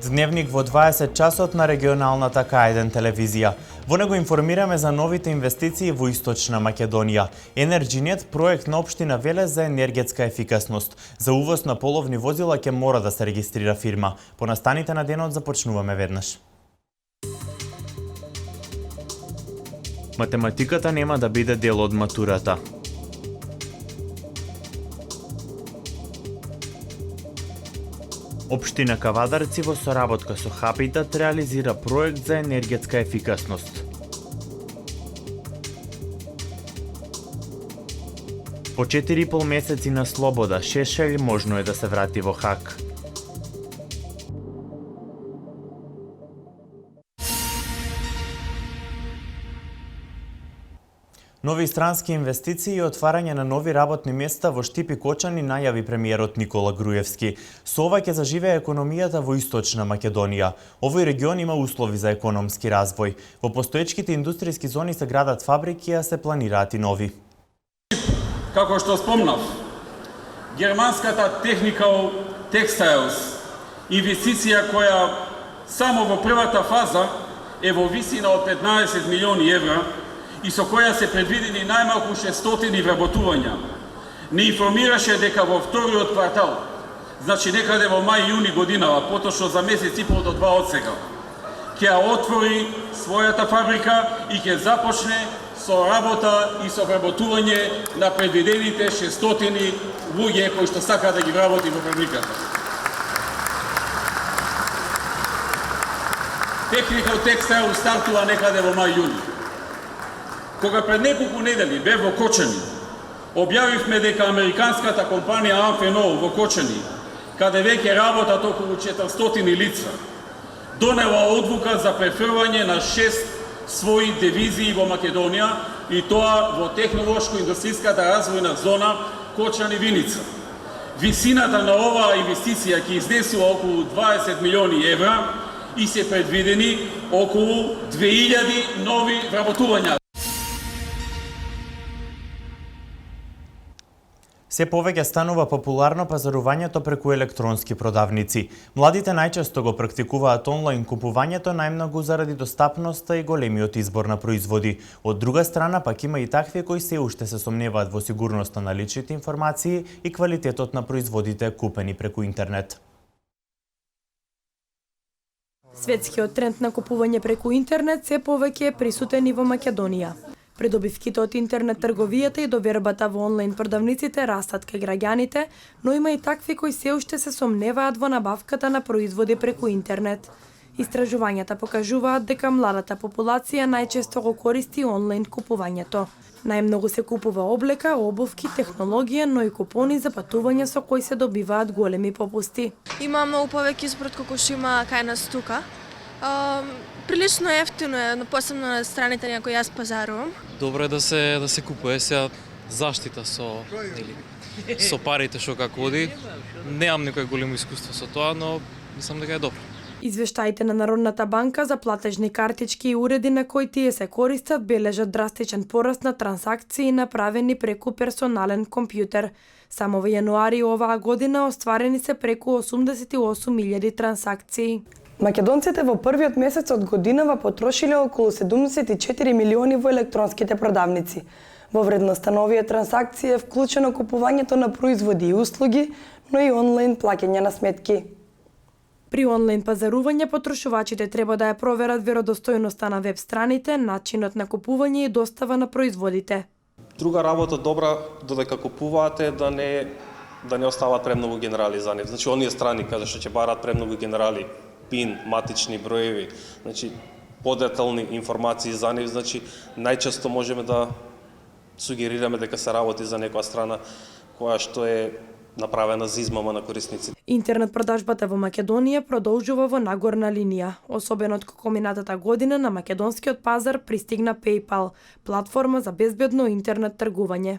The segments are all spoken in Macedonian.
Дневник во 20 часот на регионалната К1 телевизија. Во него информираме за новите инвестиции во Источна Македонија. Енерджинет, проект на општина Велес за енергетска ефикасност. За увоз на половни возила ќе мора да се регистрира фирма. По настаните на денот започнуваме веднаш. Математиката нема да биде дел од матурата. Општина Кавадарци во соработка со Хапитат реализира проект за енергетска ефикасност. По 4,5 месеци на слобода, Шешелј можно е да се врати во Хаг. Нови странски инвестиции и отварање на нови работни места во Штип и Кочани најави премиерот Никола Груевски. Со ова ќе заживее економијата во Источна Македонија. Овој регион има услови за економски развој. Во постоечките индустријски зони се градат фабрики, а се планираат и нови. Како што спомнав, германската Technical Textiles, инвестиција која само во првата фаза е во висина од 15 милиони евра, и со која се предвидени најмалку 600 вработувања, не информираше дека во вториот квартал, значи некаде во мај-јуни годинава, поточно за месец и пол до 2 од сега, ќе ја отвори својата фабрика и ќе започне со работа и со вработување на предвидените 600 луѓе кои што сака да ги вработи во фабриката. Technical Textile стартува некаде во мај-јуни. Кога пред неколку недели бев во Кочани, објавивме дека американската компанија Amphenol во Кочани, каде веќе работат околу 400 лица, донела одлука за префрлање на 6 своји дивизии во Македонија и тоа во технолошко-индустријската развојна зона Кочани-Виница. Висината на оваа инвестиција ќе изнесува околу 20 милиони евра и се предвидени околу 2000 нови вработувања. Се повеќе станува популарно пазарувањето преку електронски продавници. Младите најчесто го практикуваат онлайн купувањето најмногу заради достапноста и големиот избор на производи. Од друга страна пак има и такви кои се уште се сомневаат во сигурноста на личните информации и квалитетот на производите купени преку интернет. Светскиот тренд на купување преку интернет се повеќе е присутен и во Македонија. Придобивките од интернет трговијата и довербата во онлайн продавниците растат кај граѓаните, но има и такви кои се уште се сомневаат во набавката на производи преку интернет. Истражувањата покажуваат дека младата популација најчесто го користи онлайн купувањето. Најмногу се купува облека, обувки, технологија, но и купони за патување со кои се добиваат големи попусти. Има многу повеќе избор како што има кај нас тука. Прилично ефтино е, посебно на страните на кои јас пазарувам. Добро е да се купува сега заштита со парите што како оди. Немам некој големо искуство со тоа, но мислам дека е добро. Извештаите на Народната банка за платежни картички и уреди на кои тие се користат бележат драстичен пораст на трансакции направени преку персонален компјутер. Само во јануари оваа година остварени се преку 88.000 трансакции. Македонците во првиот месец од годинава потрошиле околу 74 милиони во електронските продавници. Во вредноста на овие трансакции е вклучено купувањето на производи и услуги, но и онлайн плаќање на сметки. При онлайн пазарување потрошувачите треба да ја проверат веродостојноста на веб страните, начинот на купување и достава на производите. Друга работа добра додека купуваате да не остават премногу генерали за нив. Значи оние страни каде што ќе бараат премногу генерали, пин, матични броеви, значи подетални информации за нив, значи најчесто можеме да сугерираме дека се работи за некоја страна која што е направена за измама на корисниците. Интернет продажбата во Македонија продолжува во нагорна линија. Особено од како минатата година на македонскиот пазар пристигна PayPal, платформа за безбедно интернет тргување.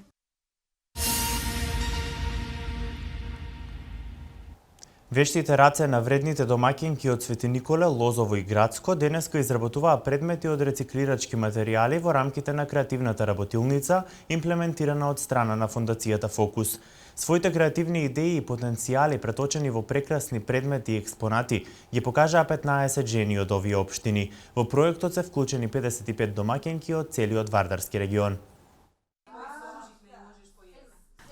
Вештите раце на вредните домаќинки од Свети Николе, Лозово и Градско денеска изработуваа предмети од рециклирачки материјали во рамките на креативната работилница, имплементирана од страна на Фондацијата Фокус. Своите креативни идеи и потенцијали преточени во прекрасни предмети и експонати ги покажаа 15 жени од овие општини. Во проектот се вклучени 55 домаќинки од целиот Вардарски регион.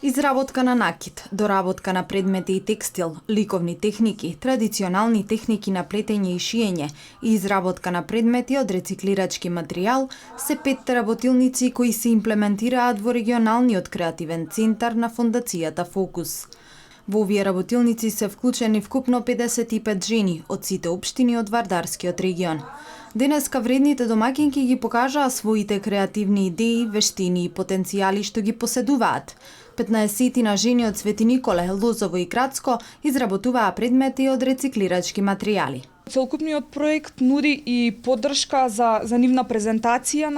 Изработка на накид, доработка на предмети и текстил, ликовни техники, традиционални техники на плетење и шиење и изработка на предмети од рециклирачки материјал се 5 работилници кои се имплементираат во регионалниот креативен центар на Фондацијата Фокус. Во овие работилници се вклучени вкупно 55 жени од сите општини од Вардарскиот регион. Денеска вредните домаќинки ги покажаа своите креативни идеи, вештини и потенцијали што ги поседуваат. 15 жени од Свети Николе, Лозово и Градско изработуваа предмети од рециклирачки материјали. Целокупниот проект нуди и поддршка за нивна презентација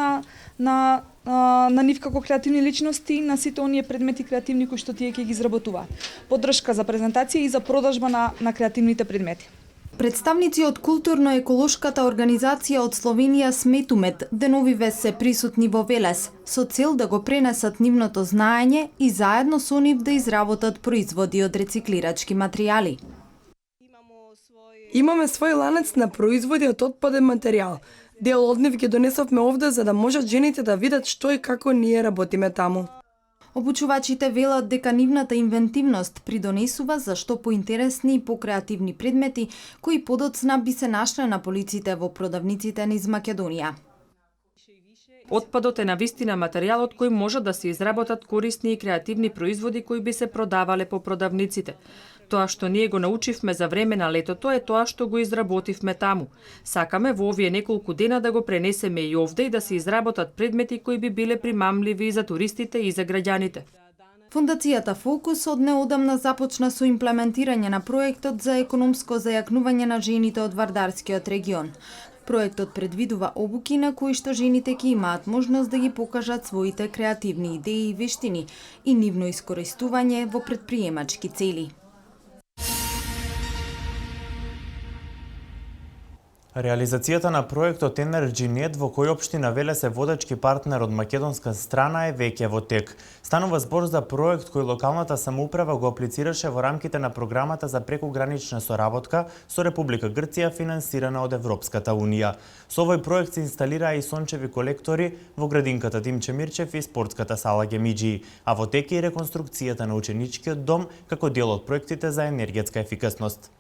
на нив како креативни личности на сите оние предмети креативни кои што тие ќе ги изработуваат. Поддршка за презентација и за продажба на креативните предмети. Представници од културно-еколошката организација од Словенија Сметумет деновиве се присутни во Велес со цел да го пренесат нивното знаење и заедно со нив да изработат производи од рециклирачки материјали. Имаме свој ланец на производи од отпаден материјал. Дел од нив ги донесовме овде за да можат жените да видат што и како ние работиме таму. Обучувачите велат дека нивната инвентивност придонесува за што поинтересни и покреативни предмети кои подоцна би се нашле на полиците во продавниците низ Македонија. Отпадот е навистина материјалот кој може да се изработат корисни и креативни производи кои би се продавале по продавниците. Тоа што ние го научивме за време на летото е тоа што го изработивме таму. Сакаме во овие неколку дена да го пренесеме и овде и да се изработат предмети кои би биле примамливи и за туристите и за граѓаните. Фондацијата Фокус од неодамна започна со имплементирање на проектот за економско зајакнување на жените од Вардарскиот регион. Проектот предвидува обуки на кои што жените ќе имаат можност да ги покажат своите креативни идеи и вештини и нивно искористување во претприемачки цели. Реализацијата на проектот EnergyNet во кој општина Велес е водачки партнер од македонска страна е веќе во тек. Станува збор за проект кој локалната самоуправа го аплицираше во рамките на програмата за прекугранична соработка со Република Грција финансирана од Европската Унија. Со овој проект се инсталираа и сончеви колектори во градинката Димче Мирчев и спортската сала Гемиџи, а во тек е и реконструкцијата на ученичкиот дом како дел од проектите за енергетска ефикасност.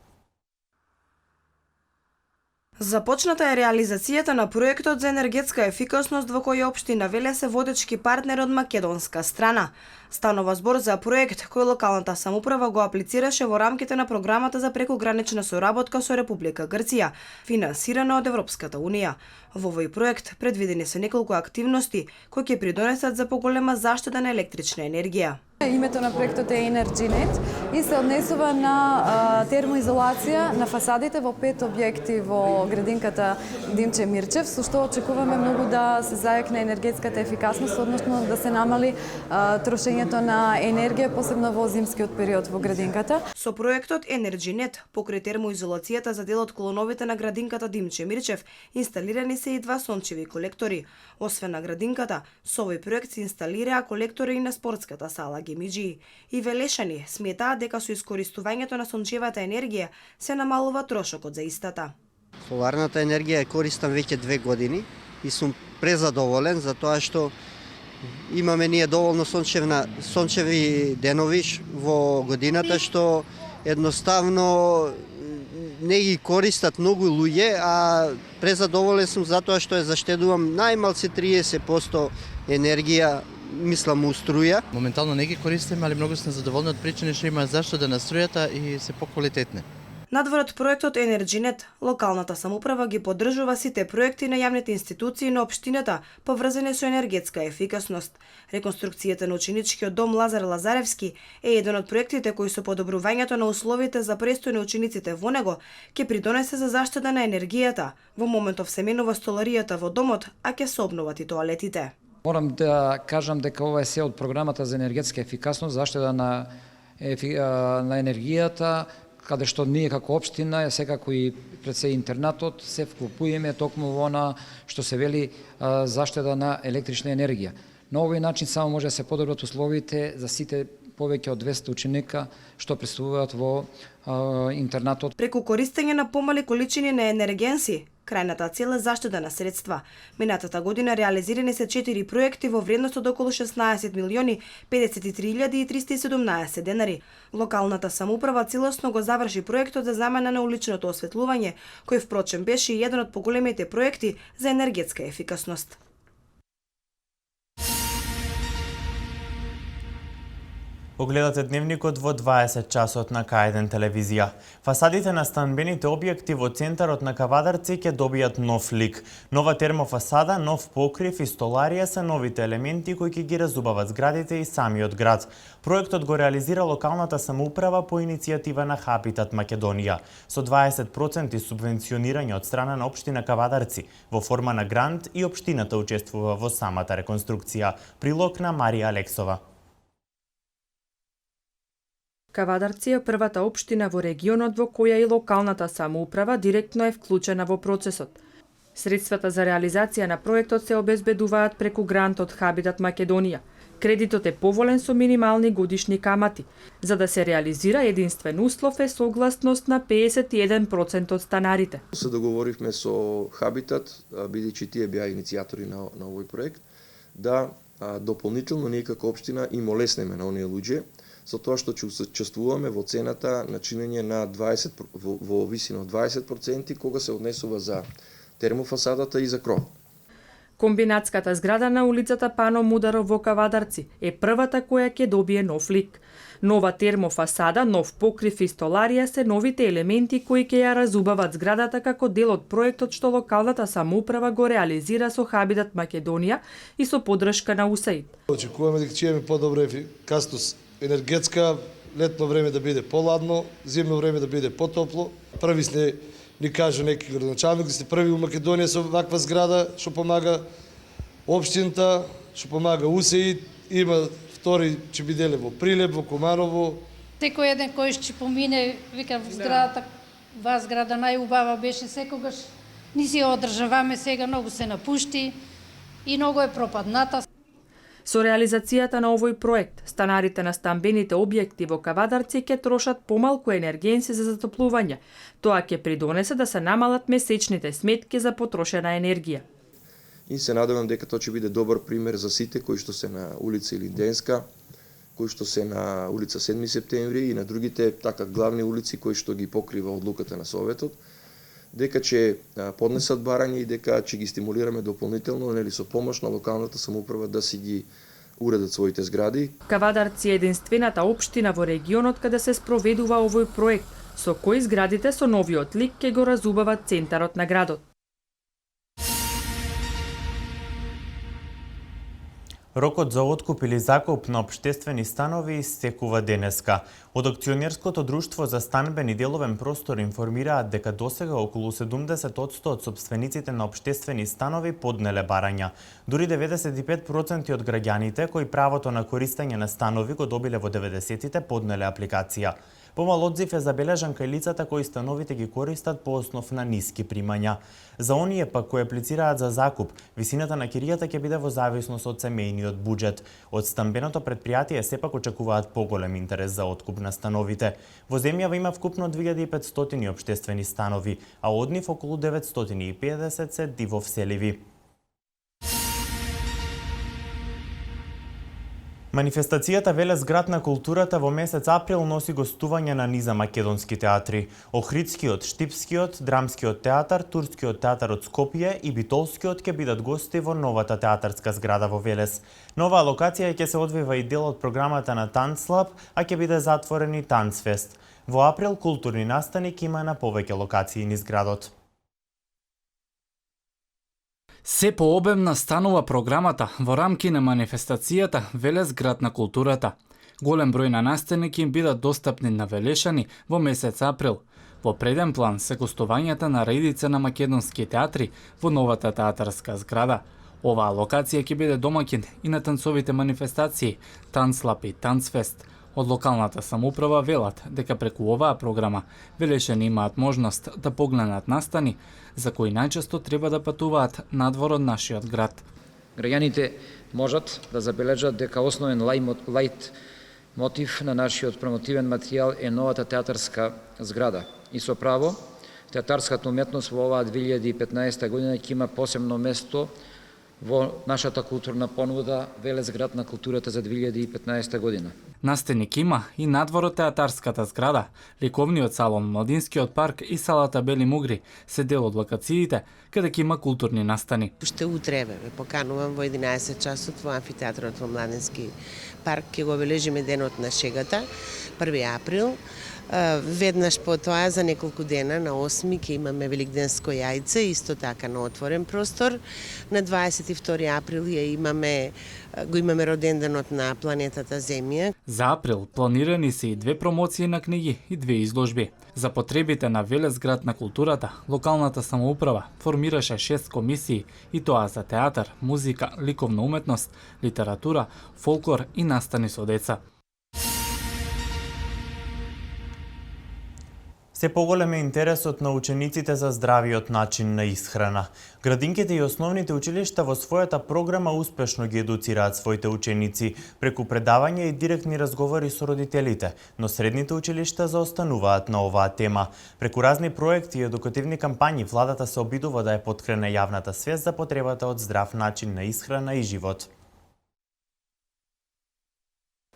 Започната е реализацијата на проектот за енергетска ефикасност во кој општина Велес е водечки партнер од македонска страна. Станува збор за проект кој локалната самоуправа го аплицираше во рамките на програмата за прекугранична соработка со Република Грција, финансирана од Европската Унија. Во овој проект предвидени се неколку активности кои ќе придонесат за поголема заштита на електрична енергија. Името на проектот е EnergyNet и се однесува на термоизолација на фасадите во 5 објекти во градинката Димче Мирчев, со што очекуваме многу да се зајакне енергетската ефикасност, односно да се намали трошењето на енергија, посебно во зимскиот период во градинката. Со проектот EnergyNet, покрај термоизолацијата за дел од колоновите на градинката Димче Мирчев, инсталирани се и 2 сончеви колектори. Освен на градинката, со овој проект се инсталираа колектори и на спортската сала Гемиџи. И велешани сметаат дека со искористувањето на сончевата енергија се намалува трошокот за истата. Соларната енергија е користам веќе 2 години и сум презадоволен за тоа што имаме ние доволно сончеви денови во годината што едноставно не ги користат многу луѓе, а презадоволен сум затоа што ја заштедувам најмалце 30% енергија, мислам, у струја. Моментално не ги користиме, али многу сме задоволни од причини што има зашто да на струјата и се поквалитетни. Надвор од проектот EnergyNet, локалната самоуправа ги поддржува сите проекти на јавните институции на општината поврзани со енергетска ефикасност. Реконструкцијата на ученичкиот дом Лазар Лазаревски е еден од проектите кои со подобрувањето на условите за престој на учениците во него ќе придонесе за заштита на енергијата. Во моментов се менува столаријата во домот, а ќе се обноват и тоалетите. Морам да кажам дека ова е се од програмата за енергетска ефикасност, заштита на енергијата, каде што ние како општина, секако и пред се интернатот, се вклопуваме токму во она што се вели заштита на електрична енергија. На овој начин само може да се подобрат условите за сите повеќе од 200 ученика што присуствуваат во интернатот. Преку користење на помали количини на енергенси, крајната цел е заштеда на средства. Минатата година реализирани се 4 проекти во вредност од околу 16 милиони 53.317 денари. Локалната самоуправа целосно го заврши проектот за замена на уличното осветлување, кој впрочем беше и еден од поголемите проекти за енергетска ефикасност. Огледате дневникот во 20 часот на К1 телевизија. Фасадите на станбените објекти во центарот на Кавадарци ќе добијат нов лик. Нова термофасада, нов покрив и столарија се новите елементи кои ќе ги разубават зградите и самиот град. Проектот го реализира локалната самоуправа по иницијатива на Хабитат Македонија, со 20% субвенционирање од страна на општина Кавадарци во форма на грант и општината учествува во самата реконструкција. Прилог на Марија Алексова. Кавадарци е првата општина во регионот во која и локалната самоуправа директно е вклучена во процесот. Средствата за реализација на проектот се обезбедуваат преку грант од Хабитат Македонија. Кредитот е поволен со минимални годишни камати. За да се реализира единствен услов е согласност на 51% од станарите. Се договоривме со Хабитат, бидејќи тие беа иницијатори на овој проект, да дополнително ние како општина им олеснеме на оние луѓе со тоа што ќе учествуваме во цената на чинење на 20 во висина од 20% кога се однесува за термофасадата и за кров. Комбинатската зграда на улицата Пано Мударов во Кавадарци е првата која ќе добие нов лик. Нова термофасада, нов покрив и столарија се новите елементи кои ќе ја разубават зградата како дел од проектот што локалната самоуправа го реализира со Хабитат Македонија и со поддршка на УСАИД. Очекуваме дека ќе имаме подобра ефикасност енергетска, летно време да биде поладно, зимно време да биде потопло. Први сте, ни кажа неки градоначалник, сте први у Македонија со ваква зграда, што помага општината, што помага УСАИД, има втори ќе биделе во Прилеп, во Комарово. Секој еден кој ќе помине, вика зградата, ва зграда најубава беше секогаш. Ни си одржаваме сега, многу се напушти и многу е пропадната. Со реализацијата на овој проект, станарите на станбените објекти во Кавадарци ќе трошат помалку енергенси за затоплување. Тоа ќе придонесе да се намалат месечните сметки за потрошена енергија. И се надевам дека тоа ќе биде добар пример за сите кои што се на улица Илинденска, кои што се на улица 7 септември и на другите така главни улици кои што ги покрива одлуката на Советот, дека ќе поднесат барања и дека ќе ги стимулираме дополнително, нели со помош на локалната самоуправа да си ги уредат своите згради. Кавадарци е единствената општина во регионот каде се спроведува овој проект, со кој зградите со новиот лик ќе го разубават центарот на градот. Рокот за откуп или закуп на општествени станови истекува денеска. Од акционерското друштво за станбен и деловен простор информираат дека досега околу 70% од сопствениците на општествени станови поднеле барања. Дури 95% од граѓаните кои правото на користење на станови го добиле во 90-тите поднеле апликација. Помал одзив е забележан кај лицата кои становите ги користат по основ на ниски примања. За оние пак кои аплицираат за закуп, висината на киријата ќе биде во зависност од семејниот буџет. Од станбеното предпријатие сепак очекуваат поголем интерес за откуп на становите. Во земјава има вкупно 2500 општествени станови, а од нив околу 950 се дивовселиви. Манифестацијата Велес град на културата во месец април носи гостување на низа македонски театри. Охридскиот, Штипскиот, Драмскиот театар, Турскиот театар од Скопје и Битолскиот ќе бидат гости во новата театарска зграда во Велес. Нова локација ќе се одвива и дел од програмата на Танцлаб, а ќе биде затворен и Танцфест. Во април културни настани има на повеќе локации низ градот. Се пообемна станува програмата во рамки на манифестацијата Велес град на културата. Голем број на настани ќе им бидат достапни на Велешани во месец април. Во преден план се гостувањата на редица на македонски театри во новата театарска зграда. Оваа локација ќе биде домаќин и на танцовите манифестации Танцлаб и Танцфест. Од локалната самоуправа велат дека преку оваа програма Велешани имаат можност да погледнат настани за кои најчесто треба да патуваат надвор од нашиот град. Граѓаните можат да забележат дека основен лајт Мотив на нашиот промотивен материјал е новата театарска зграда. И со право, театарската уметност во оваа 2015 година ќе има посебно место во нашата културна понуда Велес град на културата за 2015 година. Настеник има и надвор од театарската зграда, ликовниот салон, младинскиот парк и салата Бели Мугри се дел од локациите каде ќе има културни настани. Уште утре ве поканувам во 11 часот во амфитеатрот во Младински парк, ќе го обележиме денот на шегата, 1 април. Веднаш по тоа за неколку дена на 8 ќе имаме великденско јајце, исто така на отворен простор. На 22 април го имаме роденденот на планетата Земја. За април планирани се и 2 промоции на книги и 2 изложби. За потребите на Велес град на културата, локалната самоуправа формираше 6 комисии, и тоа за театар, музика, ликовна уметност, литература, фолклор и настани со деца. Се поголем е интересот на учениците за здравиот начин на исхрана. Градинките и основните училишта во својата програма успешно ги едуцираат своите ученици преку предавања и директни разговори со родителите, но средните училишта заостануваат на оваа тема. Преку разни проекти и едукативни кампањи владата се обидува да ја поткрене јавната свест за потребата од здрав начин на исхрана и живот.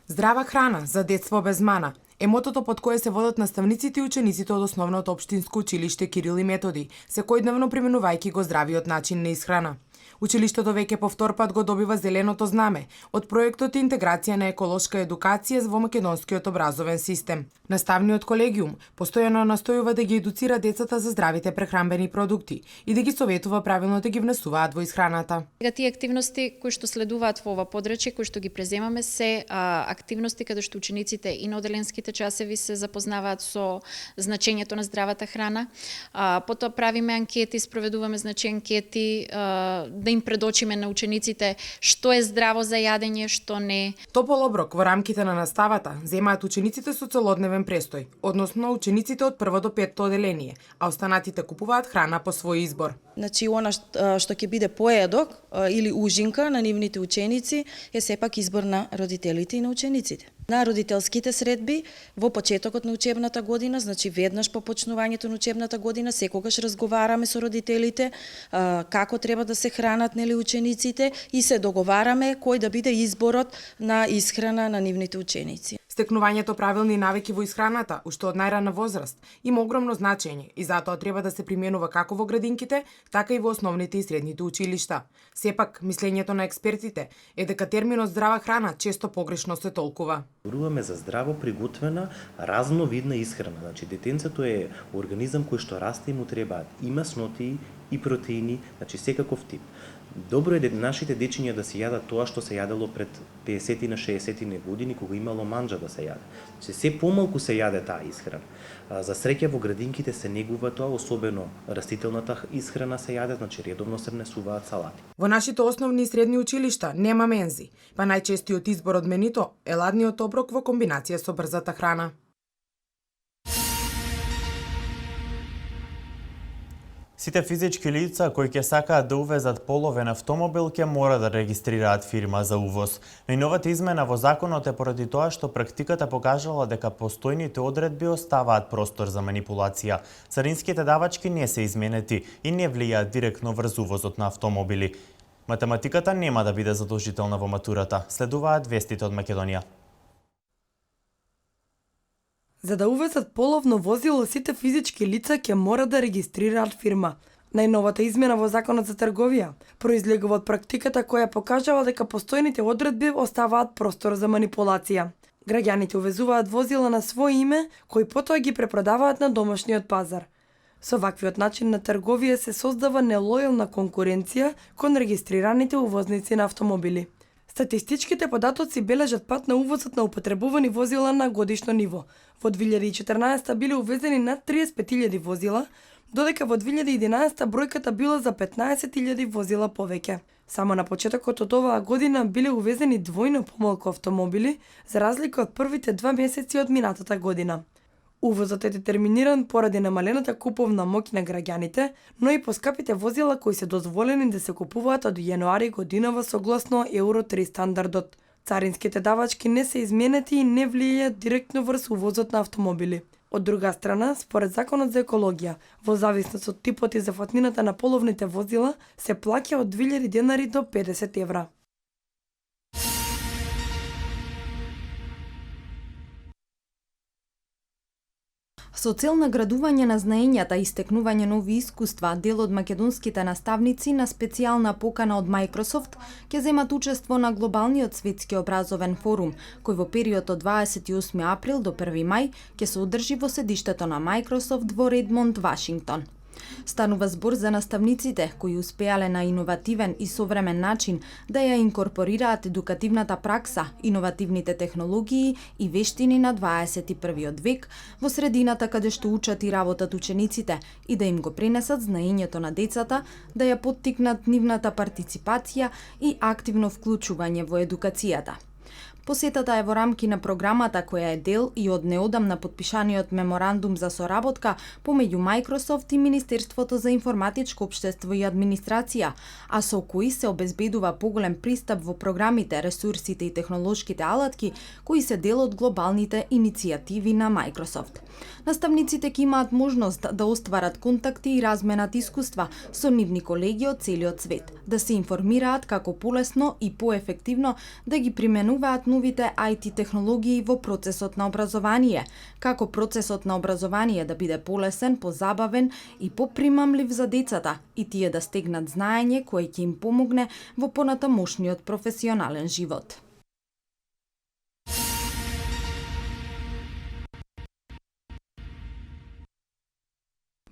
Здрава храна за детство без мана е мотото под кое се водат наставниците и учениците од основното општинско училиште Кирил и Методи, секојдневно применувајќи го здравиот начин на исхрана. Училиштето веќе по втор пат го добива зеленото знаме од проектот Интеграција на еколошка едукација во македонскиот образовен систем. Наставниот колегиум постојано настојува да ги едуцира децата за здравите прехранбени продукти и да ги советува правилно да ги внесуваат во исхраната. Тие активности кои што следуваат во ова подрачје, кои што ги преземаме се активности каде што учениците и на оделенските часеви се запознаваат со значењето на здравата храна. Потоа правиме анкети, спроведуваме анкети, да им предочиме на учениците што е здраво за јадење, што не. Топол оброк во рамките на наставата земаат учениците со целодневен престој, односно учениците од 1 до 5 оделение, а останатите купуваат храна по свој избор. Значи, она што ќе биде поедок или ужинка на нивните ученици е сепак избор на родителите и на учениците. На родителските средби во почетокот на учебната година, значи веднаш по почнувањето на учебната година, секогаш разговараме со родителите како треба да се хранат учениците и се договараме кој да биде изборот на исхрана на нивните ученици. Стекнувањето правилни навики во исхраната, уште од најрана возраст, има огромно значење и затоа треба да се применува како во градинките, така и во основните и средните училишта. Сепак, мислењето на експертите е дека терминот здрава храна често погрешно се толкува. Зборуваме за здраво приготвена, разновидна исхрана. Значи, детенцето е организам кој што расте и му требаат и маснотии, и протеини, значи секаков тип. Добро е нашите дечиња да се јадат тоа што се јадело пред 50 на 60 години, кога имало манџа да се јаде. Значи, се помалку се јаде таа исхрана. За среќа во градинките се негува тоа, особено растителната исхрана се јаде, значи редовно се внесуваат салати. Во нашите основни и средни училишта нема мензи, па најчестиот избор од менито е ладниот оброк во комбинација со брзата храна. Сите физички лица кои ќе сакаат да увезат половен автомобил ќе мора да регистрираат фирма за увоз. Најновата измена во законот е поради тоа што практиката покажала дека постојните одредби оставаат простор за манипулација. Царинските давачки не се изменети и не влијаат директно врз увозот на автомобили. Математиката нема да биде задолжителна во матурата. Следуваат вестите од Македонија. За да увезат половно возило, сите физички лица ќе мора да регистрираат фирма. Најновата измена во Законот за трговија произлегува од практиката која покажала дека постојните одредби оставаат простор за манипулација. Граѓаните увезуваат возила на свој име, кои потоа ги препродаваат на домашниот пазар. Со ваквиот начин на трговија се создава нелојална конкуренција кон регистрираните увозници на автомобили. Статистичките податоци бележат пат на увозот на употребувани возила на годишно ниво. Во 2014 биле увезени над 35.000 возила, додека во 2011 бројката била за 15.000 возила повеќе. Само на почетокот од оваа година биле увезени двојно помалку автомобили, за разлика од првите 2 месеци од минатата година. Увозот е детерминиран поради намалената куповна моќ на граѓаните, но и поскапите возила кои се дозволени да се купуваат од јануари годинава согласно Евро 3 стандардот. Царинските давачки не се изменети и не влијаат директно врз увозот на автомобили. Од друга страна, според Законот за екологија, во зависност од типот и зафатнината на половните возила, се плаќа од 2000 денари до 50 евра. Со цел наградување на знаењата и стекнување нови искуства, дел од македонските наставници на специјална покана од Microsoft ќе земат учество на глобалниот светски образовен форум, кој во период од 28 април до 1 мај ќе се одржи во седиштето на Microsoft во Редмонд, Вашингтон. Станува збор за наставниците кои успеале на иновативен и современ начин да ја инкорпорираат едукативната пракса, иновативните технологии и вештини на 21 век во средината каде што учат и работат учениците и да им го пренесат знаењето на децата, да ја поттикнат нивната партиципација и активно вклучување во едукацијата. Посетата е во рамки на програмата која е дел и од неодамна подпишаниот меморандум за соработка помеѓу Microsoft и Министерството за информатичко општество и администрација, а со кои се обезбедува поголем пристап во програмите, ресурсите и технолошките алатки кои се дел од глобалните иницијативи на Microsoft. Наставниците ќе имаат можност да остварат контакти и разменат искуства со нивни колеги од целиот свет, да се информираат како полесно и поефективно да ги применуваат новите IT технологии во процесот на образование, како процесот на образование да биде полесен, позабавен и попримамлив за децата и тие да стегнат знаење кое ќе им помогне во понатамошниот професионален живот.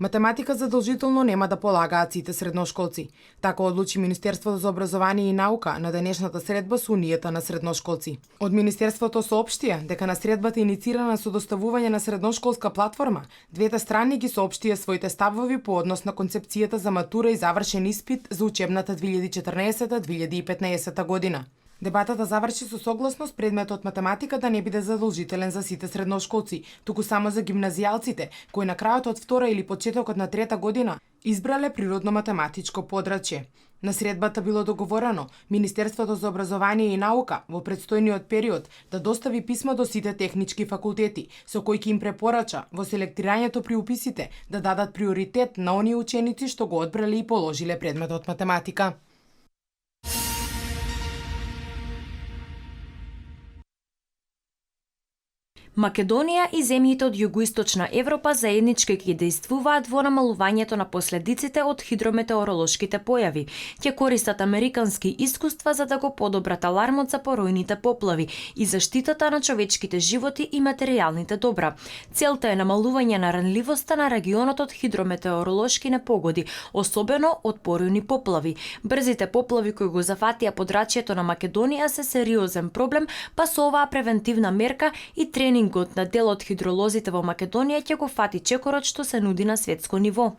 Математика задолжително нема да полагаат сите средношколци. Така одлучи Министерството за образование и наука на денешната средба со Унијата на средношколци. Од Министерството соопштија дека на средбата иницирана со доставување на средношколска платформа, двете страни ги соопштија своите ставови по однос на концепцијата за матура и завршен испит за учебната 2014-2015 година. Дебатата заврши со согласност предметот математика да не биде задолжителен за сите средношколци, туку само за гимназијалците, кои на крајот од втора или почетокот на трета година избрале природно-математичко подрачје. На средбата било договорено Министерството за образование и наука во предстојниот период да достави писмо до сите технички факултети, со кој ќе им препорача во селектирањето при уписите да дадат приоритет на оние ученици што го одбрале и положиле предметот математика. Македонија и земјите од југоисточна Европа заеднички ќе действуваат во намалувањето на последиците од хидрометеоролошките појави. Ќе користат американски искуства за да го подобрат алармот за поројните поплави и заштитата на човечките животи и материјалните добра. Целта е намалување на ранливоста на регионот од хидрометеоролошки непогоди, особено од поројни поплави. Брзите поплави кои го зафатија подрачјето на Македонија се сериозен проблем, па со оваа превентивна мерка и тренингот на дел од хидролозите во Македонија ќе го фати чекорот што се нуди на светско ниво.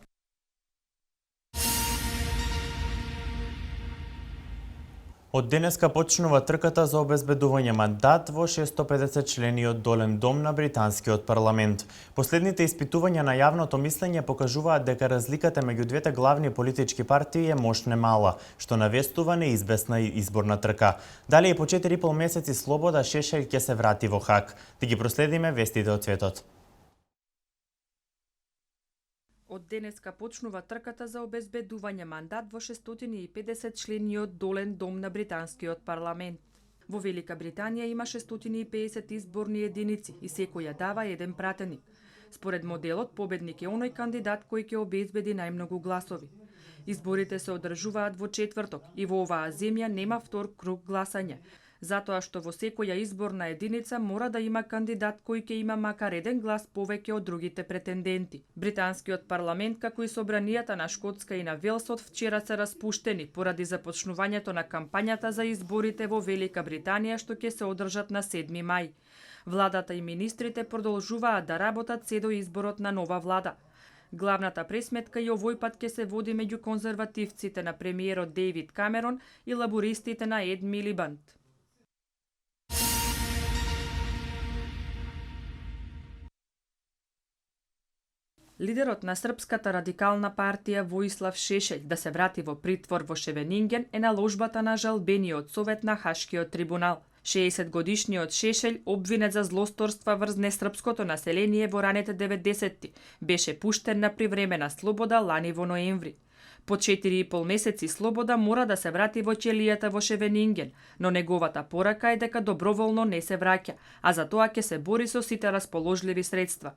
Од денеска почнува трката за обезбедување мандат во 650 члениот долен дом на британскиот парламент. Последните испитувања на јавното мислење покажуваат дека разликата меѓу двете главни политички партии е мошне мала, што навестува неизбесна изборна трка. Дали и по 4,5 месеци слобода Шешел ќе се врати во Хаг. Да ги проследиме вестите од светот. Од денеска почнува трката за обезбедување мандат во 650 члениот долен дом на британскиот парламент. Во Велика Британија има 650 изборни единици и секој ја дава еден пратеник. Според моделот, победник е оној кандидат кој ќе обезбеди најмногу гласови. Изборите се одржуваат во четврток и во оваа земја нема втор круг гласање, затоа што во секоја изборна единица мора да има кандидат кој ќе има макар еден глас повеќе од другите претенденти. Британскиот парламент, како и собранијата на Шкотска и на Велсот, вчера се распуштени поради започнувањето на кампањата за изборите во Велика Британија што ќе се одржат на 7 мај. Владата и министрите продолжуваат да работат се до изборот на нова влада. Главната пресметка и овој пат ќе се води меѓу конзервативците на премиерот Дейвид Камерон и лабористите на Ед Милибанд. Лидерот на Српската радикална партија Воислав Шешелј да се врати во притвор во Шевенинген е наложбата на жалбениот совет на Хашкиот трибунал. 60-годишниот Шешелј, обвинет за злосторства врз несрпското население во раните 90-ти, беше пуштен на привремена слобода лани во ноември. По 4,5 месеци слобода мора да се врати во ќелијата во Шевенинген, но неговата порака е дека доброволно не се враќа, а за тоа ќе се бори со сите расположливи средства.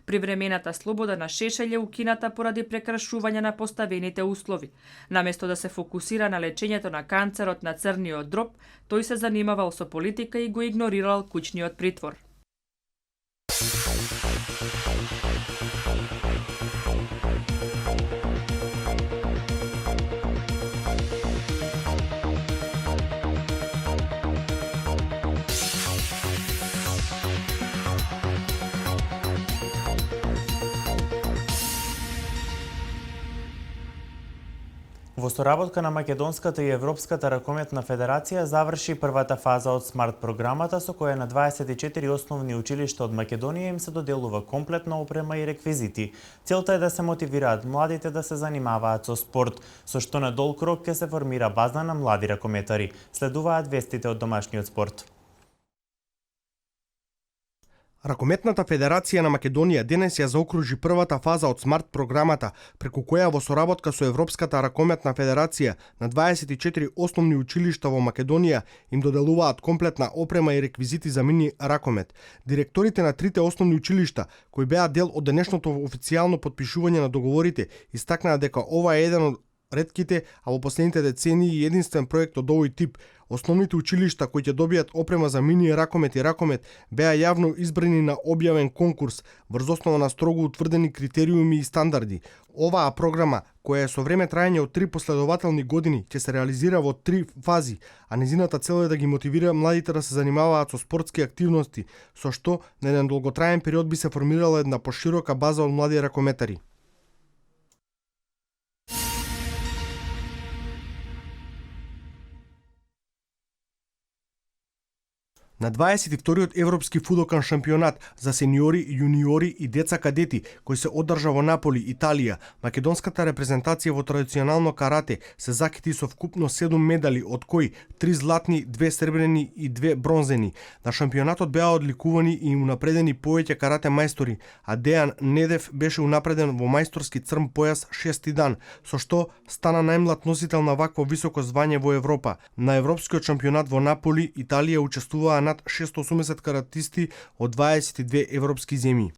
Привремената слобода на Шешелј е укината поради прекршување на поставените услови. Наместо да се фокусира на лечењето на канцерот на црниот дроб, тој се занимавал со политика и го игнорирал куќниот притвор. Во соработка на Македонската и Европската ракометна федерација заврши првата фаза од смарт програмата со која на 24 основни училишта од Македонија им се доделува комплетна опрема и реквизити. Целта е да се мотивираат младите да се занимаваат со спорт, со што на долг рок ќе се формира база на млади ракометари. Следуваат вестите од домашниот спорт. Ракометната федерација на Македонија денес ја заокружи првата фаза од смарт програмата, преку која во соработка со Европската ракометна федерација на 24 основни училишта во Македонија им доделуваат комплетна опрема и реквизити за мини ракомет. Директорите на трите основни училишта, кои беа дел од денешното официјално потпишување на договорите, истакнаа дека ова е еден од ретките, а во последните децении единствен проект од овој тип. Основните училишта кои ќе добијат опрема за мини ракомет и ракомет беа јавно избрани на објавен конкурс врз основа на строго утврдени критериуми и стандарди. Оваа програма, која е со време трајање од 3 последователни години, ќе се реализира во 3 фази, а незината цел е да ги мотивира младите да се занимаваат со спортски активности, со што на еден долготраен период би се формирала една поширока база од млади ракометари. На 22-тиот Европски фудбалски шампионат за сениори, јуниори и деца кадети, кој се одржа во Наполи, Италија, македонската репрезентација во традиционално карате се закити со вкупно 7 медали, од кои 3 златни, 2 сребрени и 2 бронзени. На шампионатот беа одликувани и унапредени повеќе карате мајстори, а Дејан Недев беше унапреден во мајсторски црн појас 6 дан, со што стана најмлад носител на вакво високо звање во Европа. На Европскиот шампионат во Наполи, Италија учествуваа над 680 каратисти од 22 европски земји.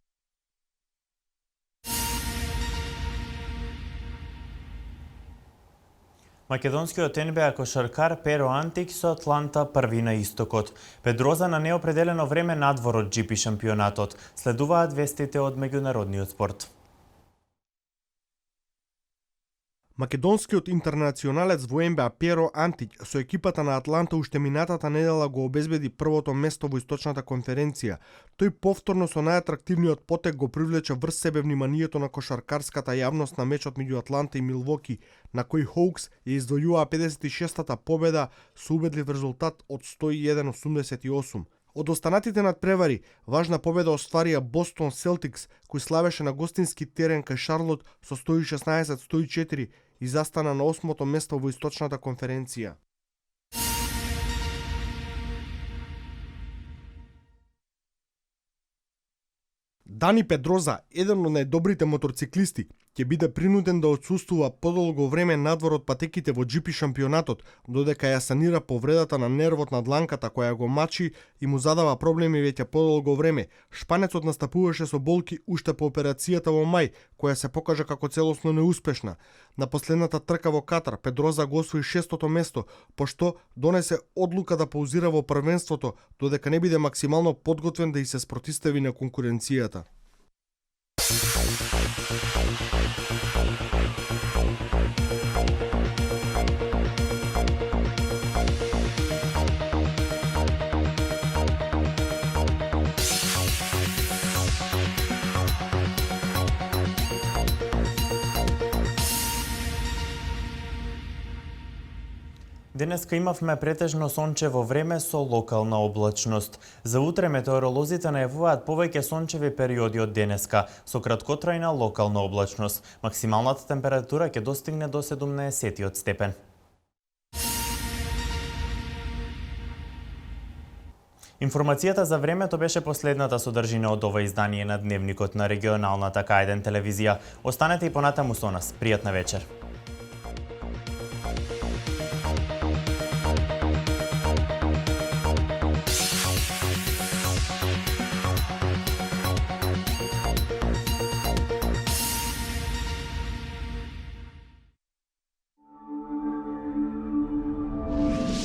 Македонскиот НБА кошаркар Перо Антик со Атланта први на истокот. Педроза на неопределено време надвор од GP шампионатот. Следуваат вестите од меѓународниот спорт. Македонскиот интернационалец во НБА Перо Антик со екипата на Атланта уште минатата недела го обезбеди првото место во источната конференција. Тој повторно со најатрактивниот потек го привлече врз себе вниманието на кошаркарската јавност на мечот меѓу Атланта и Милвоки, на кој Хоукс ја издвојуваа 56-та победа со убедлив резултат од 101-88. Од останатите надпревари, важна победа остварија Бостон Селтикс, кој славеше на гостински терен кај Шарлот со 116-104 и застана на 8-то место во источната конференција. Дани Педроза, еден од најдобрите моторциклисти, ќе биде принуден да отсуствува подолго време надвор од патеките во GP шампионатот, додека ја санира повредата на нервот на дланката која го мачи и му задава проблеми веќе подолго време. Шпанецот настапуваше со болки уште по операцијата во мај, која се покажа како целосно неуспешна. На последната трка во Катар, Педроза го освои 6-то место, пошто донесе одлука да паузира во првенството, додека не биде максимално подготвен да и се спротистави на конкуренцијата. Денеска имавме претежно сончево време со локална облачност. За утре метеоролозите најавуваат повеќе сончеви периоди од денеска, со краткотрајна локална облачност. Максималната температура ќе достигне до 17 степен. Информацијата за времето беше последната содржина од ова издание на Дневникот на регионалната К1 телевизија. Останете и понатаму со нас. Пријатна вечер.